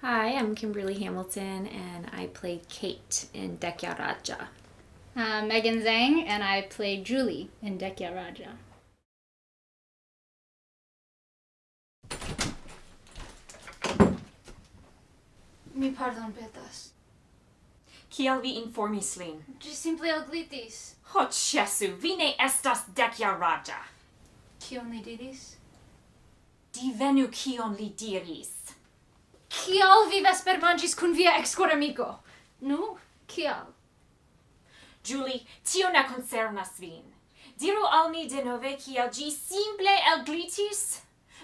Hi, I'm Kimberly Hamilton, and I played Kate in Dekya Raja. Megan Zhang, and I played Julie in Dekya Raja. Mi pardon petas. Kiel vi informis lin? Ĝi simple elglitis. Ho ĉesu, vi ne estas Dekja Raja. Kion li diris? Divenu kion li diris. Kial vi vespermanĝis kun via ekskoremiko? Nu, kial? Julie, tio ne koncernas vin. Diru al mi denove kiel ĝi simple elglitis.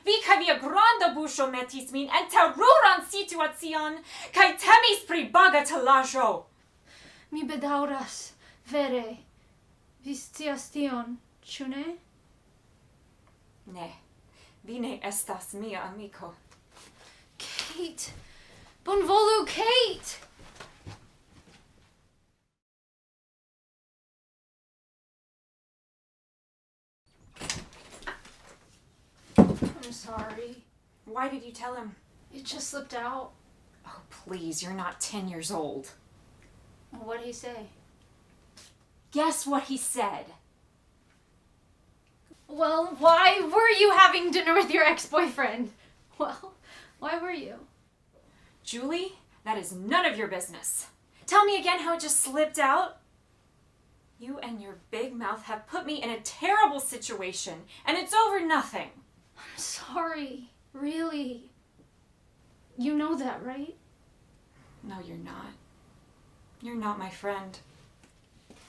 Vi kaj via granda buŝo metis min en teruran situacion kaj temis pri bagatelaĵo. Mi bedaŭras, vere. Vi scias tion, ĉu ne? Ne, vi ne estas mia amiko. Kate! Bonvolu, Kate! I'm sorry. Why did you tell him? It just slipped out. Oh, please, you're not 10 years old. What'd he say? Guess what he said. Well, why were you having dinner with your ex-boyfriend? Well, why were you? Julie, that is none of your business. Tell me again how it just slipped out. You and your big mouth have put me in a terrible situation, and it's over nothing. I'm sorry. Really. You know that, right? No, you're not. You're not my friend.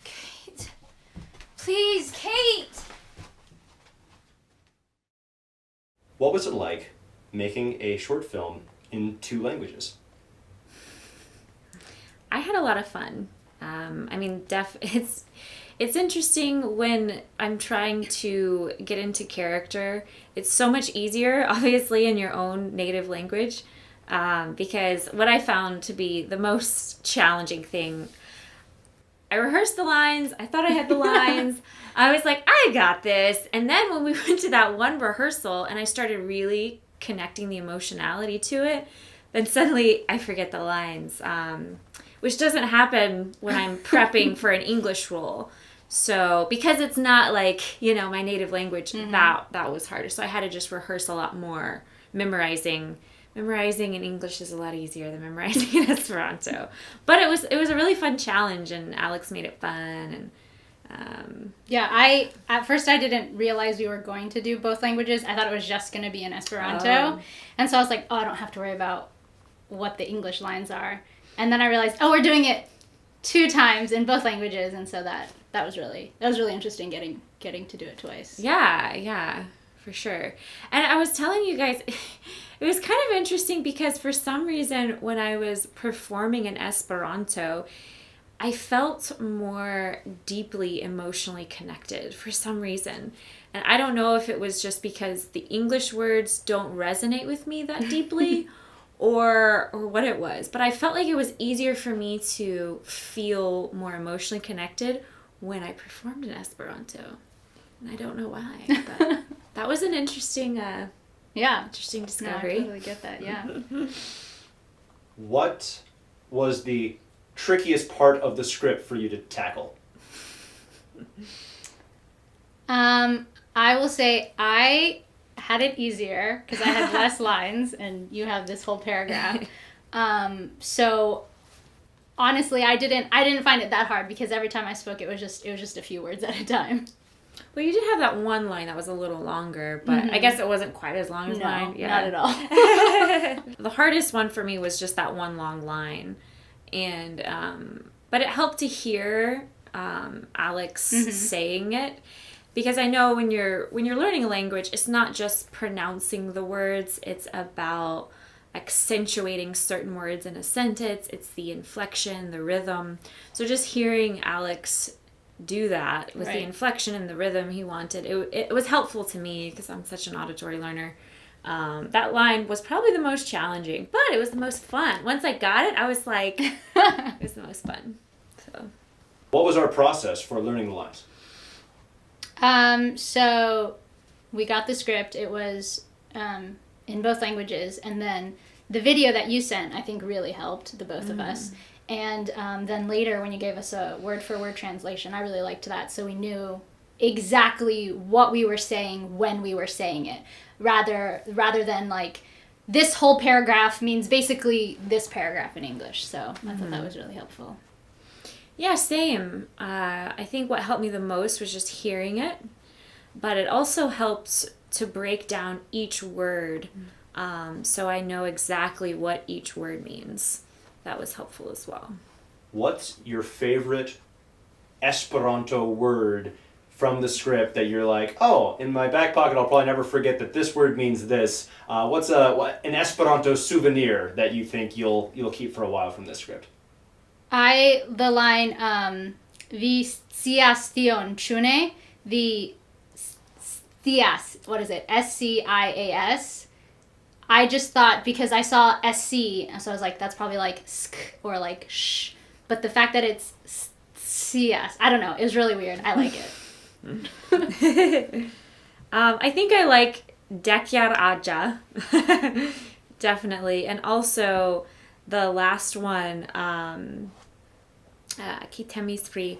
Kate. Please, Kate! What was it like making a short film in 2 languages? I had a lot of fun. It's interesting when I'm trying to get into character. It's so much easier, obviously, in your own native language, because what I found to be the most challenging thing, I rehearsed the lines. I thought I had the lines. I was like, I got this. And then when we went to that one rehearsal and I started really connecting the emotionality to it, then suddenly I forget the lines, which doesn't happen when I'm prepping for an English role. So because it's not like, my native language, that was harder. So I had to just rehearse a lot more. Memorizing in English is a lot easier than memorizing in Esperanto. But it was a really fun challenge, and Alex made it fun. And At first I didn't realize we were going to do both languages. I thought it was just going to be in Esperanto. Oh. And so I was like, I don't have to worry about what the English lines are. And then I realized, we're doing it 2 times in both languages. And so that was really interesting getting to do it twice. Yeah, for sure. And I was telling you guys, it was kind of interesting because for some reason when I was performing in Esperanto, I felt more deeply emotionally connected for some reason. And I don't know if it was just because the English words don't resonate with me that deeply or what it was. But I felt like it was easier for me to feel more emotionally connected when I performed in Esperanto. And I don't know why, but that was an interesting interesting discovery. No, I totally get that, yeah. What was the trickiest part of the script for you to tackle? I will say I had it easier because I had less lines and you have this whole paragraph. So honestly, I didn't find it that hard because every time I spoke, it was just a few words at a time. Well, you did have that one line that was a little longer, but I guess it wasn't quite as long as mine. No, not at all. The hardest one for me was just that one long line. And but it helped to hear Alex saying it, because I know when you're learning a language, it's not just pronouncing the words, it's about accentuating certain words in a sentence. It's the inflection, the rhythm. So just hearing Alex do that with the inflection and the rhythm he wanted, it was helpful to me because I'm such an auditory learner. That line was probably the most challenging, but it was the most fun. Once I got it, I was like, it was the most fun. So, What was our process for learning the lines? So we got the script. It was in both languages, and then the video that you sent, I think, really helped the both of us. And then later, when you gave us a word-for-word translation, I really liked that. So we knew exactly what we were saying when we were saying it, rather than like, this whole paragraph means basically this paragraph in English. So I thought that was really helpful. Yeah, same. I think what helped me the most was just hearing it, but it also helps to break down each word, so I know exactly what each word means. That was helpful as well. What's your favorite Esperanto word from the script that you're like, oh, in my back pocket, I'll probably never forget that this word means this. What's an Esperanto souvenir that you think you'll keep for a while from this script? The line, vi scias tion, chune, the scias, what is it, SCIAS. I just thought, because I saw SC, so I was like, that's probably like sk or like sh. But the fact that it's scias, I don't know, it was really weird. I like it. I think I like Dekyar Aja, definitely, and also the last one, Kitemi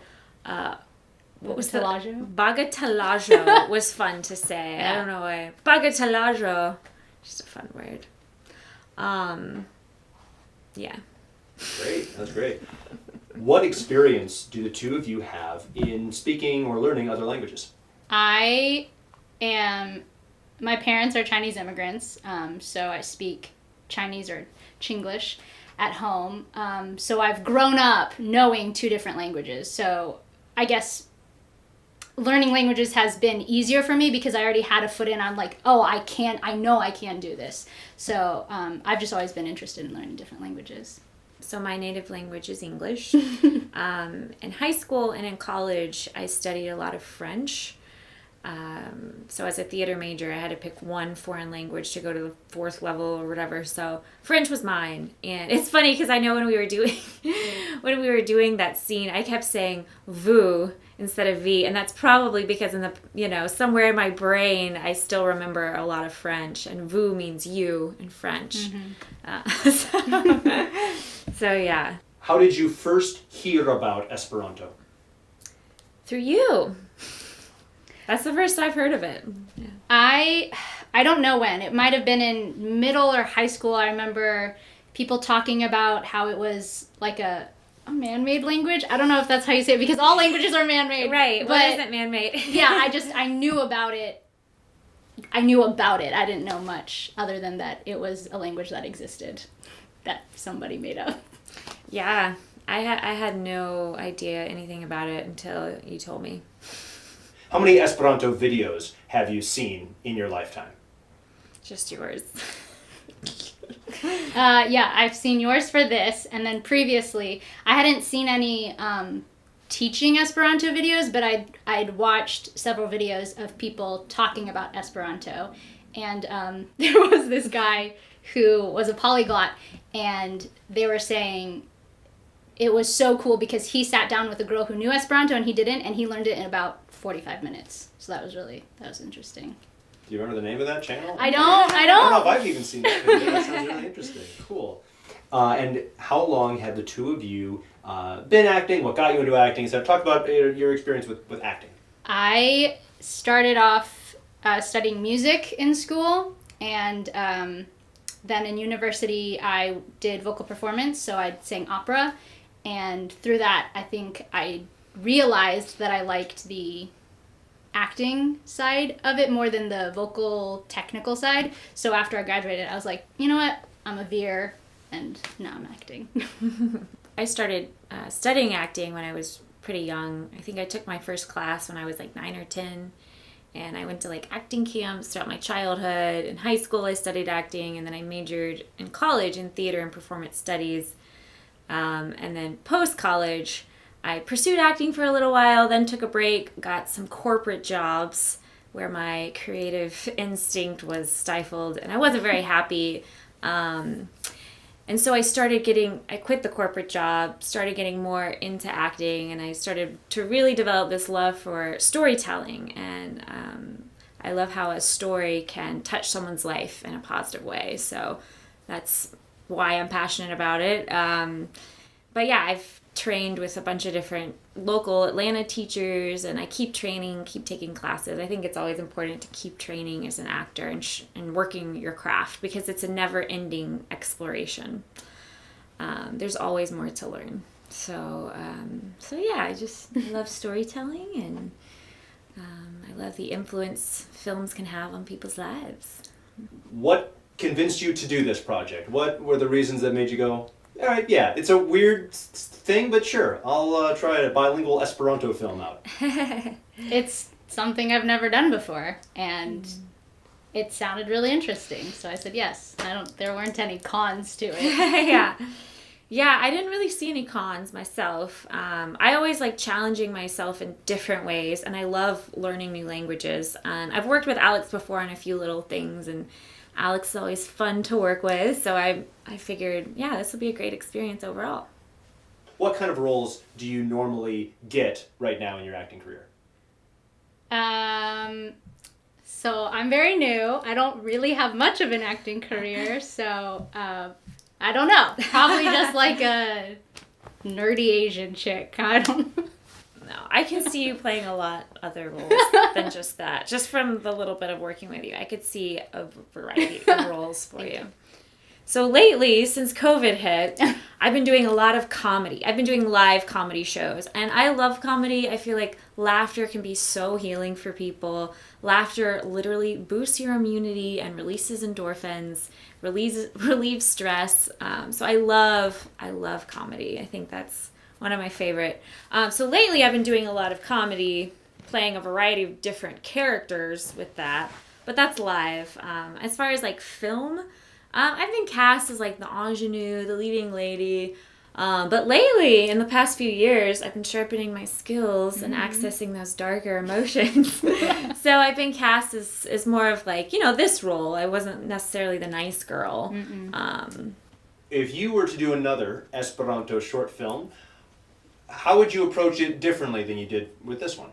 what was the Bagatelajo? Bagatelajo was fun to say. I don't know why. Bagatelajo, just a fun word. Yeah. Great, that's great. What experience do the two of you have in speaking or learning other languages? My parents are Chinese immigrants, so I speak Chinese or Chinglish at home. So I've grown up knowing two different languages. So I guess learning languages has been easier for me because I already had a foot in on like, oh, I know I can do this. So I've just always been interested in learning different languages. So my native language is English. In high school and in college, I studied a lot of French. So as a theater major, I had to pick one foreign language to go to the 4th level or whatever. So French was mine. And it's funny because I know when we were doing that scene, I kept saying vous instead of vie, and that's probably because somewhere in my brain I still remember a lot of French, and vous means you in French. So yeah. How did you first hear about Esperanto? Through you. That's the first I've heard of it. Yeah. I don't know when. It might have been in middle or high school. I remember people talking about how it was like a man-made language. I don't know if that's how you say it, because all languages are man-made. Right. What isn't man-made? Yeah, I knew about it. I didn't know much other than that it was a language that existed, that somebody made up. Yeah. I had no idea anything about it until you told me. How many Esperanto videos have you seen in your lifetime? Just yours. Yeah, I've seen yours for this, and then previously I hadn't seen any teaching Esperanto videos, but I'd watched several videos of people talking about Esperanto, and there was this guy who was a polyglot, and they were saying it was so cool because he sat down with a girl who knew Esperanto and he didn't, and he learned it in about 45 minutes. So that was interesting. Do you remember the name of that channel? I don't. I don't know if I've even seen that video. That sounds really interesting. Cool. And how long have the two of you been acting? What got you into acting? So talk about your experience with acting. I started off studying music in school, and then in university I did vocal performance, so I sang opera, and through that I think I realized that I liked the acting side of it more than the vocal technical side. So after I graduated, I was like, you know what, I'm a veer, and now I'm acting. I started studying acting when I was pretty young. I think I took my first class when I was like 9 or 10, and I went to like acting camps throughout my childhood. In high school I studied acting, and then I majored in college in theater and performance studies, and then post-college I pursued acting for a little while, then took a break, got some corporate jobs where my creative instinct was stifled, and I wasn't very happy. And so I quit the corporate job, started getting more into acting, and I started to really develop this love for storytelling. And I love how a story can touch someone's life in a positive way. So that's why I'm passionate about it. But yeah, I've trained with a bunch of different local Atlanta teachers, and I keep training, keep taking classes. I think it's always important to keep training as an actor and working your craft, because it's a never-ending exploration. There's always more to learn. So yeah, I just love storytelling, and I love the influence films can have on people's lives. What convinced you to do this project? What were the reasons that made you go, all right, yeah, it's a weird thing, but sure, I'll try a bilingual Esperanto film out. It's something I've never done before, and it sounded really interesting, so I said yes. There weren't any cons to it. Yeah, I didn't really see any cons myself. I always like challenging myself in different ways, and I love learning new languages. And I've worked with Alex before on a few little things, and Alex is always fun to work with, so I figured, yeah, this will be a great experience overall. What kind of roles do you normally get right now in your acting career? So I'm very new. I don't really have much of an acting career, so I don't know. Probably just like a nerdy Asian chick. I don't know. No, I can see you playing a lot other roles than just that. Just from the little bit of working with you, I could see a variety of roles for you. So lately, since COVID hit, I've been doing a lot of comedy. I've been doing live comedy shows, and I love comedy. I feel like laughter can be so healing for people. Laughter literally boosts your immunity and releases endorphins, relieves stress. So I love comedy. I think that's one of my favorite. So lately I've been doing a lot of comedy, playing a variety of different characters with that, but that's live. As far as like film, I've been cast as like the ingenue, the leading lady. But lately, in the past few years, I've been sharpening my skills and accessing those darker emotions. So I've been cast as more of like, this role. I wasn't necessarily the nice girl. If you were to do another Esperanto short film, how would you approach it differently than you did with this one?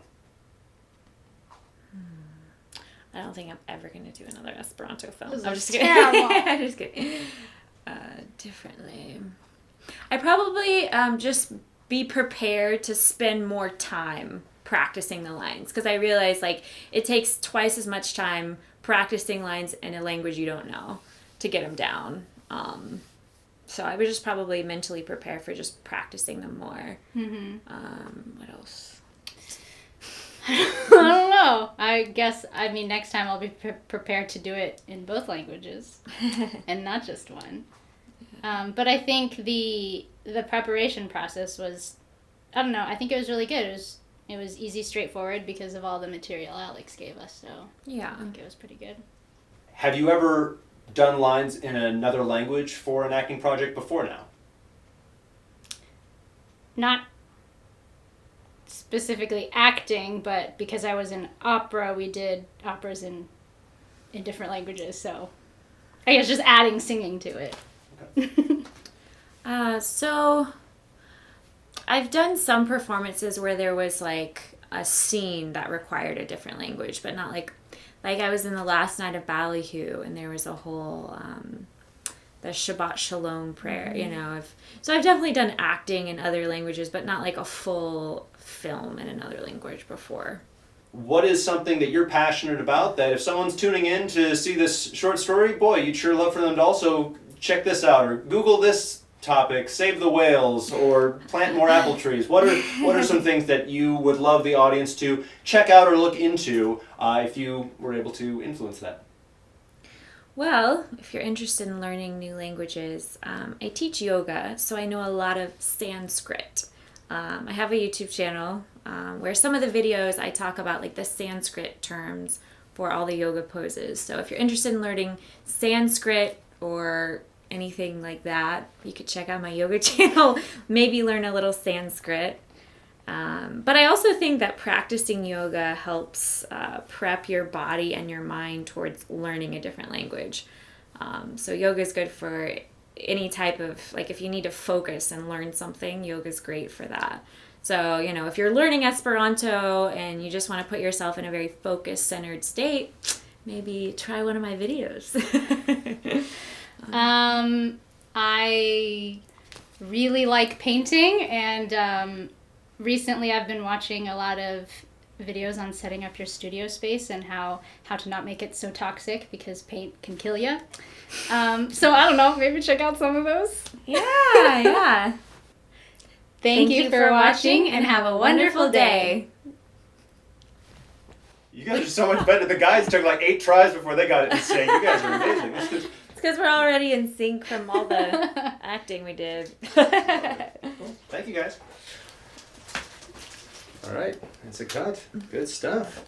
I don't think I'm ever going to do another Esperanto film. This I'm is just kidding. terrible. I'm just kidding. Differently. I probably just be prepared to spend more time practicing the lines, because I realize like it takes twice as much time practicing lines in a language you don't know to get them down. So I would just probably mentally prepare for just practicing them more. What else? I don't know. I mean, next time I'll be prepared to do it in both languages and not just one. But I think the preparation process was, I don't know, I think it was really good. It was easy, straightforward because of all the material Alex gave us, so Yeah. I think it was pretty good. Have you ever done lines in another language for an acting project before now? Not specifically acting, but because I was in opera, we did operas in different languages, so I guess just adding singing to it. So I've done some performances where there was like a scene that required a different language, but not like I was in the last night of Ballyhoo, and there was a whole the Shabbat Shalom prayer, so I've definitely done acting in other languages, but not like a full film in another language before. What is something that you're passionate about that if someone's tuning in to see this short story, boy, you'd sure love for them to also check this out or Google this topic, save the whales, or plant more apple trees? What are some things that you would love the audience to check out or look into if you were able to influence that? Well, if you're interested in learning new languages, I teach yoga, so I know a lot of Sanskrit. I have a YouTube channel where some of the videos I talk about like the Sanskrit terms for all the yoga poses. So if you're interested in learning Sanskrit or anything like that, you could check out my yoga channel, maybe learn a little Sanskrit. But I also think that practicing yoga helps prep your body and your mind towards learning a different language. So yoga is good for any type of, like if you need to focus and learn something, yoga is great for that. So, if you're learning Esperanto and you just want to put yourself in a very focused, centered state, maybe try one of my videos. I really like painting, and recently I've been watching a lot of videos on setting up your studio space and how to not make it so toxic because paint can kill you. So I don't know, maybe check out some of those. Yeah. Thank you for watching, and have a wonderful day. You guys are so much better. The guys took like 8 tries before they got it in sync. You guys are amazing. This is It's because we're already in sync from all the acting we did. cool. Thank you guys. All right, it's a cut. Good stuff.